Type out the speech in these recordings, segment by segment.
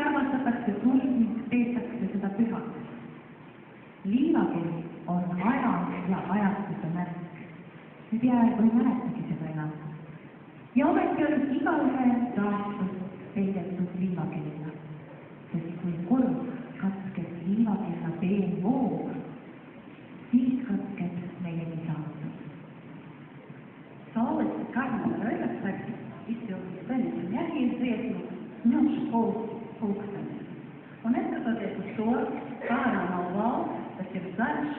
ähvardatakse, tulnud peetakse seda pühaks. Liivakell on aja ja ajastuse märk. Me peaaegu ei mäletagi seda enam. Ja ometi on igaühe taastus peidetud liivakella, sest kui kord katkeb liivakella peen voog, siis katkeb meieni saatus. Saules karnava raidapsargi izpildīja mērķības dziesmu Smilšu pulkstenis. Un neskatoties uz to, pārā nav valsts, tas ir zaļš,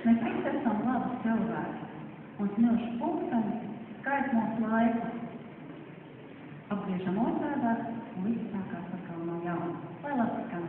mēs visi esam labi cilvēki. Un Smilšu pulkstenis skait mūsu laiku. Apgriežam otrādāk un viss sākās atkal no jauna. Lai labi skan.